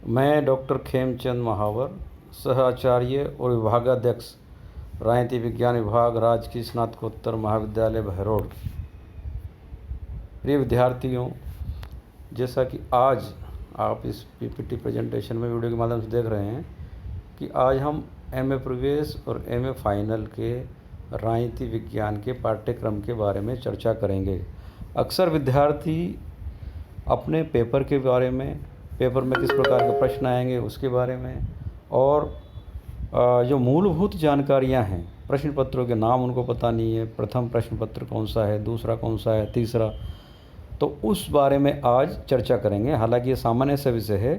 मैं डॉक्टर खेमचंद महावर, सह-आचार्य और विभागाध्यक्ष, राजनीति विज्ञान विभाग, राजकीय स्नातकोत्तर महाविद्यालय बहरोड। प्रिय विद्यार्थियों, जैसा कि आज आप इस पीपीटी प्रेजेंटेशन में वीडियो के माध्यम से देख रहे हैं कि आज हम एमए प्रवेश और एमए फाइनल के राजनीति विज्ञान के पाठ्यक्रम के बारे में चर्चा करेंगे। अक्सर विद्यार्थी अपने पेपर के बारे में, पेपर में किस प्रकार के प्रश्न आएंगे उसके बारे में, और जो मूलभूत जानकारियां हैं, प्रश्न पत्रों के नाम उनको पता नहीं है, प्रथम प्रश्न पत्र कौन सा है, दूसरा कौन सा है, तीसरा, तो उस बारे में आज चर्चा करेंगे। हालांकि ये सामान्य सा विषय है,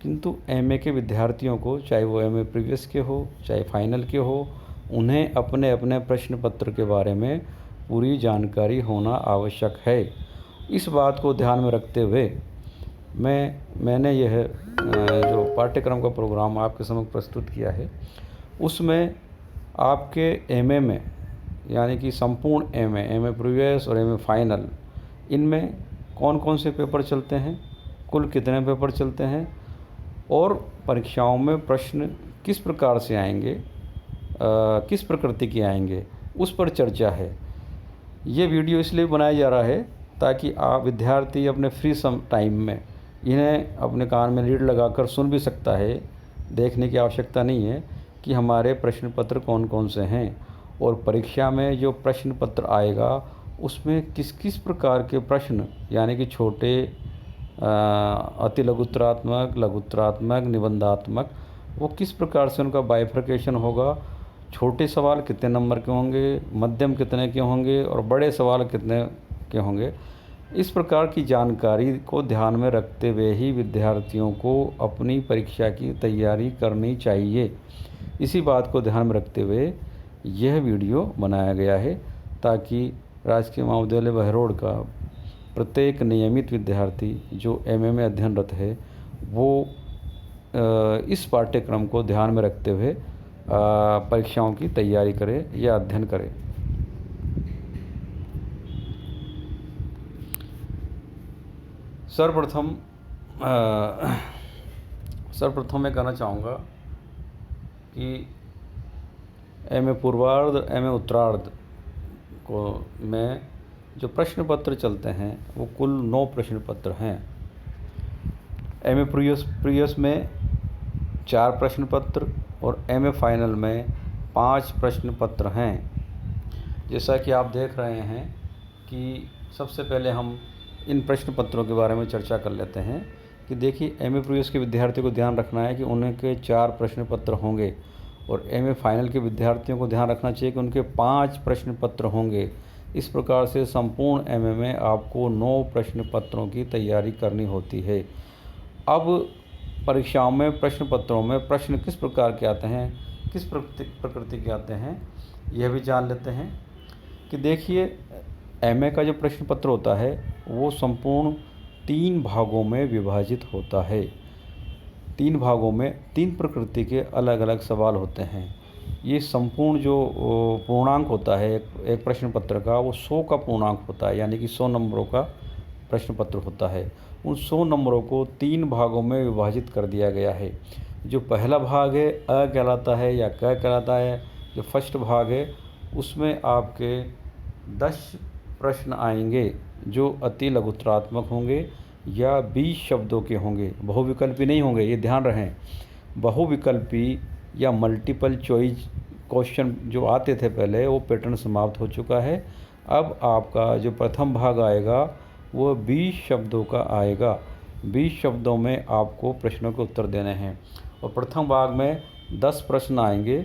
किंतु एमए के विद्यार्थियों को, चाहे वो एमए प्रीवियस के हो चाहे फाइनल के हो, उन्हें अपने अपने प्रश्न पत्र के बारे में पूरी जानकारी होना आवश्यक है। इस बात को ध्यान में रखते हुए मैंने यह जो पाठ्यक्रम का प्रोग्राम आपके समक्ष प्रस्तुत किया है, उसमें आपके एमए में, यानी कि संपूर्ण एमए प्रीवियस और एमए फाइनल, इनमें कौन कौन से पेपर चलते हैं, कुल कितने पेपर चलते हैं और परीक्षाओं में प्रश्न किस प्रकार से आएंगे, किस प्रकृति के आएंगे, उस पर चर्चा है। ये वीडियो इसलिए बनाया जा रहा है ताकि आप विद्यार्थी अपने फ्री टाइम में इन्हें अपने कान में लीड लगाकर सुन भी सकता है। देखने की आवश्यकता नहीं है कि हमारे प्रश्न पत्र कौन कौन से हैं, और परीक्षा में जो प्रश्न पत्र आएगा उसमें किस किस प्रकार के प्रश्न, यानी कि छोटे, अति लघुत्तरात्मक, लघुत्तरात्मक, निबंधात्मक, वो किस प्रकार से उनका बाइफर्केशन होगा। छोटे सवाल कितने नंबर के होंगे, मध्यम कितने के होंगे और बड़े सवाल कितने के होंगे। इस प्रकार की जानकारी को ध्यान में रखते हुए ही विद्यार्थियों को अपनी परीक्षा की तैयारी करनी चाहिए। इसी बात को ध्यान में रखते हुए यह वीडियो बनाया गया है, ताकि राजकीय महाविद्यालय बहरोड का प्रत्येक नियमित विद्यार्थी जो एमए में अध्ययनरत है, वो इस पाठ्यक्रम को ध्यान में रखते हुए परीक्षाओं की तैयारी करे या अध्ययन करे। सर्वप्रथम मैं कहना चाहूँगा कि एमए पूर्वार्ध, एमए उत्तरार्ध को में जो प्रश्न पत्र चलते हैं वो कुल 9 प्रश्न पत्र हैं। एमए प्रीवियस में 4 प्रश्न पत्र और एमए फाइनल में 5 प्रश्न पत्र हैं। जैसा कि आप देख रहे हैं कि सबसे पहले हम इन प्रश्न पत्रों के बारे में चर्चा कर लेते हैं कि देखिए, एमए प्रीवियस के विद्यार्थियों को ध्यान रखना है कि उनके 4 प्रश्न पत्र होंगे, और एमए फाइनल के विद्यार्थियों को ध्यान रखना चाहिए कि उनके 5 प्रश्न पत्र होंगे। इस प्रकार से संपूर्ण एमए में आपको 9 प्रश्न पत्रों की तैयारी करनी होती है। अब परीक्षाओं में प्रश्न पत्रों में प्रश्न किस प्रकार के आते हैं, किस प्रकृति के आते हैं, यह भी जान लेते हैं कि देखिए, एमए का जो प्रश्न पत्र होता है वो संपूर्ण 3 भागों में विभाजित होता है। 3 भागों में 3 प्रकृति के अलग अलग सवाल होते हैं। ये संपूर्ण जो पूर्णांक होता है एक प्रश्न पत्र का, वो 100 का पूर्णांक होता है, यानी कि 100 नंबरों का प्रश्न पत्र होता है। उन 100 नंबरों को 3 भागों में विभाजित कर दिया गया है। जो पहला भाग है अ कहलाता है या क कहलाता है। जो फर्स्ट भाग है उसमें आपके 10 प्रश्न आएंगे जो अति लघुत्तरात्मक होंगे या 20 शब्दों के होंगे, बहुविकल्पी नहीं होंगे, ये ध्यान रखें। बहुविकल्पी या मल्टीपल चॉइस क्वेश्चन जो आते थे पहले, वो पैटर्न समाप्त हो चुका है। अब आपका जो प्रथम भाग आएगा वो 20 शब्दों का आएगा। 20 शब्दों में आपको प्रश्नों के उत्तर देने हैं, और प्रथम भाग में 10 प्रश्न आएंगे।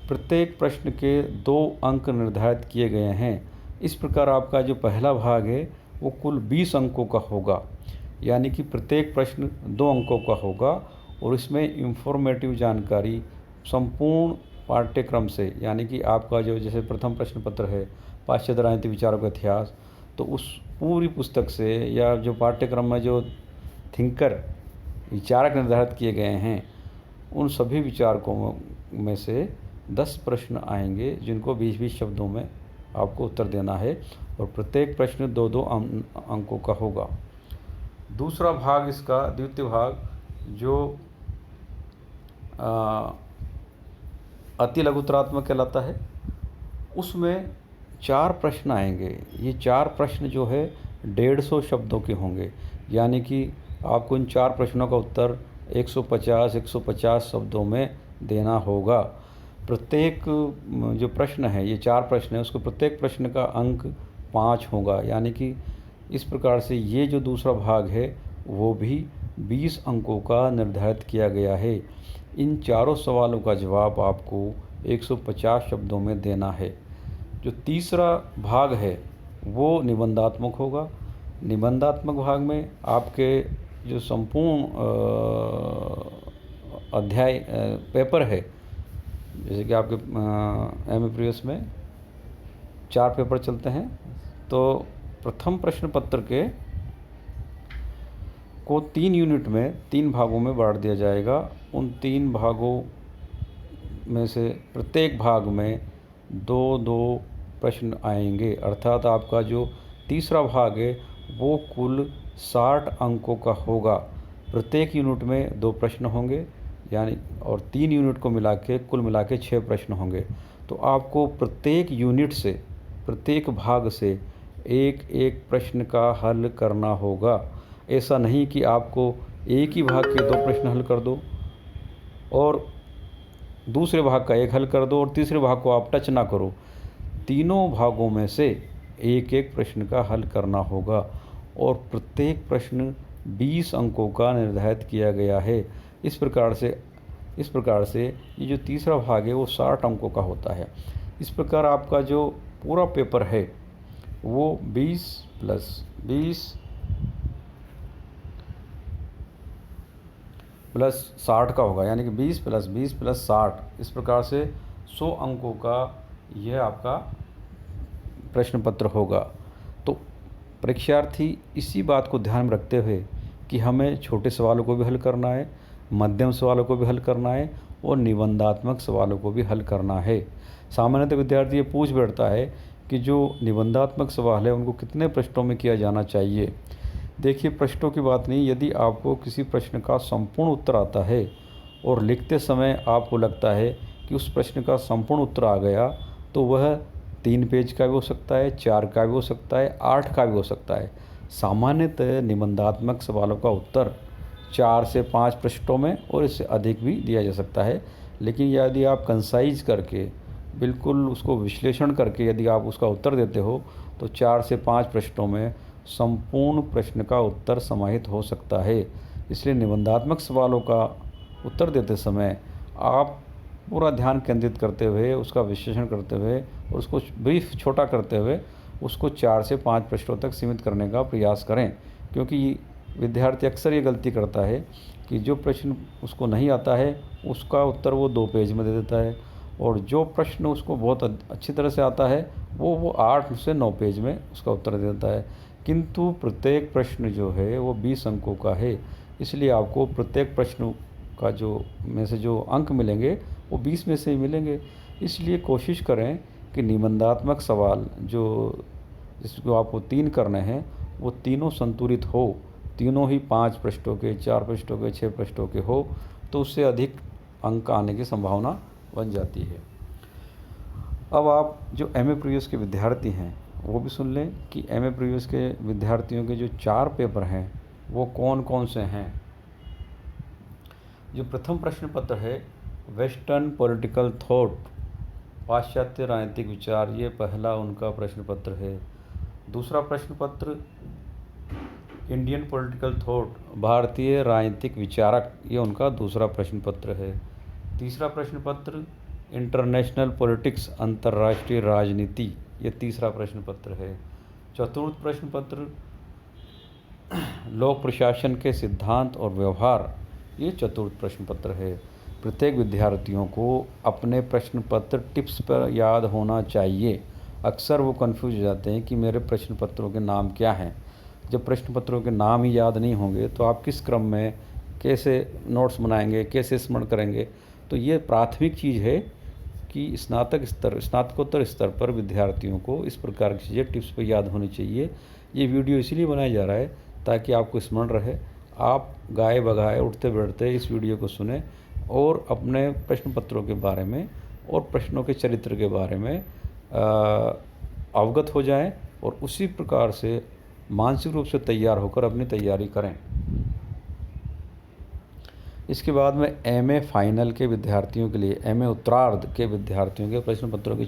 प्रत्येक प्रश्न के 2 अंक निर्धारित किए गए हैं। इस प्रकार आपका जो पहला भाग है वो कुल 20 अंकों का होगा, यानी कि प्रत्येक प्रश्न 2 अंकों का होगा, और इसमें इंफॉर्मेटिव जानकारी संपूर्ण पाठ्यक्रम से, यानी कि आपका जो जैसे प्रथम प्रश्न पत्र है पाश्चात्य राजनीतिक विचारों का इतिहास, तो उस पूरी पुस्तक से या जो पाठ्यक्रम में जो थिंकर, विचारक निर्धारित किए गए हैं, उन सभी विचारकों में से 10 प्रश्न आएंगे जिनको 20-20 शब्दों में आपको उत्तर देना है, और प्रत्येक प्रश्न 2-2 अंकों का होगा। दूसरा भाग, इसका द्वितीय भाग, जो अति लघुत्तरात्मक कहलाता है। उसमें 4 प्रश्न आएंगे। ये 4 प्रश्न जो है 150 शब्दों के होंगे, यानी कि आपको इन 4 प्रश्नों का उत्तर 150 शब्दों में देना होगा। प्रत्येक जो प्रश्न है, ये 4 प्रश्न है, उसको प्रत्येक प्रश्न का अंक 5 होगा, यानी कि इस प्रकार से ये जो दूसरा भाग है वो भी 20 अंकों का निर्धारित किया गया है। इन चारों सवालों का जवाब आपको 150 शब्दों में देना है। जो तीसरा भाग है वो निबंधात्मक होगा। निबंधात्मक भाग में आपके जो संपूर्ण अध्याय पेपर है, जैसे कि आपके एमए प्रीवियस में 4 पेपर चलते हैं, तो प्रथम प्रश्न पत्र के को 3 यूनिट में 3 भागों में बांट दिया जाएगा। उन 3 भागों में से प्रत्येक भाग में 2-2 प्रश्न आएंगे, अर्थात आपका जो तीसरा भाग है वो कुल 60 अंकों का होगा। प्रत्येक यूनिट में 2 प्रश्न होंगे, यानी और 3 यूनिट को मिला के कुल मिला के 6 प्रश्न होंगे। तो आपको प्रत्येक यूनिट से, प्रत्येक भाग से एक एक प्रश्न का हल करना होगा। ऐसा नहीं कि आपको एक ही भाग के 2 प्रश्न हल कर दो और दूसरे भाग का एक हल कर दो और तीसरे भाग को आप टच ना करो। तीनों भागों में से एक एक प्रश्न का हल करना होगा और प्रत्येक प्रश्न 20 अंकों का निर्धारित किया गया है। इस प्रकार से ये जो तीसरा भाग है वो 60 अंकों का होता है। इस प्रकार आपका जो पूरा पेपर है वो 20 + 20 + 60 का होगा, यानी कि 20 + 20 + 60। इस प्रकार से 100 अंकों का यह आपका प्रश्न पत्र होगा। तो परीक्षार्थी इसी बात को ध्यान में रखते हुए कि हमें छोटे सवालों को भी हल करना है, मध्यम सवालों को भी हल करना है और निबंधात्मक सवालों को भी हल करना है। सामान्यतः विद्यार्थी ये पूछ बैठता है कि जो निबंधात्मक सवाल है उनको कितने प्रश्नों में किया जाना चाहिए। देखिए, प्रश्नों की बात नहीं, यदि आपको किसी प्रश्न का संपूर्ण उत्तर आता है और लिखते समय आपको लगता है कि उस प्रश्न का संपूर्ण उत्तर आ गया, तो वह 3 पेज का भी हो सकता है, 4 का भी हो सकता है, 8 का भी हो सकता है। सामान्यतः निबंधात्मक सवालों का उत्तर 4 से 5 पृष्ठों में और इससे अधिक भी दिया जा सकता है। लेकिन यदि आप कंसाइज करके, बिल्कुल उसको विश्लेषण करके यदि आप उसका उत्तर देते हो तो 4 से 5 पृष्ठों में संपूर्ण प्रश्न का उत्तर समाहित हो सकता है। इसलिए निबंधात्मक सवालों का उत्तर देते समय आप पूरा ध्यान केंद्रित करते हुए, उसका विश्लेषण करते हुए और उसको ब्रीफ छोटा करते हुए उसको 4 से 5 पृष्ठों तक सीमित करने का प्रयास करें। क्योंकि विद्यार्थी अक्सर ये गलती करता है कि जो प्रश्न उसको नहीं आता है उसका उत्तर वो 2 पेज में दे देता है और जो प्रश्न उसको बहुत अच्छी तरह से आता है वो 8 से 9 पेज में उसका उत्तर दे देता है। किंतु प्रत्येक प्रश्न जो है वो 20 अंकों का है, इसलिए आपको प्रत्येक प्रश्न का जो अंक मिलेंगे वो 20 में से ही मिलेंगे। इसलिए कोशिश करें कि निबंधात्मक सवाल जिसको आपको 3 करने हैं वो तीनों संतुलित हो, तीनों ही 5 पृष्ठों के, 4 पृष्ठों के, 6 पृष्ठों के हो, तो उससे अधिक अंक आने की संभावना बन जाती है। अब आप जो एमए प्रीवियस के विद्यार्थी हैं वो भी सुन लें कि एमए प्रीवियस के विद्यार्थियों के जो 4 पेपर हैं वो कौन कौन से हैं। जो प्रथम प्रश्न पत्र है वेस्टर्न पॉलिटिकल थॉट, पाश्चात्य राजनीतिक विचार, ये पहला उनका प्रश्न पत्र है। दूसरा प्रश्न पत्र इंडियन पॉलिटिकल थॉट, भारतीय राजनीतिक विचारक, ये उनका दूसरा प्रश्न पत्र है। तीसरा प्रश्न पत्र इंटरनेशनल पॉलिटिक्स, अंतर्राष्ट्रीय राजनीति, ये तीसरा प्रश्न पत्र है। चतुर्थ प्रश्न पत्र लोक प्रशासन के सिद्धांत और व्यवहार, ये चतुर्थ प्रश्न पत्र है। प्रत्येक विद्यार्थियों को अपने प्रश्न पत्र टिप्स पर याद होना चाहिए। अक्सर वो कंफ्यूज हो जाते हैं कि मेरे प्रश्न पत्रों के नाम क्या हैं। जब प्रश्न पत्रों के नाम ही याद नहीं होंगे तो आप किस क्रम में कैसे नोट्स बनाएंगे, कैसे स्मरण करेंगे। तो ये प्राथमिक चीज़ है कि स्नातकोत्तर स्तर पर विद्यार्थियों को इस प्रकार की चीज़ें टिप्स पर याद होनी चाहिए। ये वीडियो इसीलिए बनाया जा रहा है ताकि आपको स्मरण रहे, आप गाए बगाए उठते बैठते इस वीडियो को सुने और अपने प्रश्न पत्रों के बारे में और प्रश्नों के चरित्र के बारे में अवगत हो जाएं और उसी प्रकार से मानसिक रूप से तैयार होकर अपनी तैयारी करें। इसके बाद में एमए फाइनल के विद्यार्थियों के लिए, एमए उत्तरार्ध के विद्यार्थियों के प्रश्न पत्रों की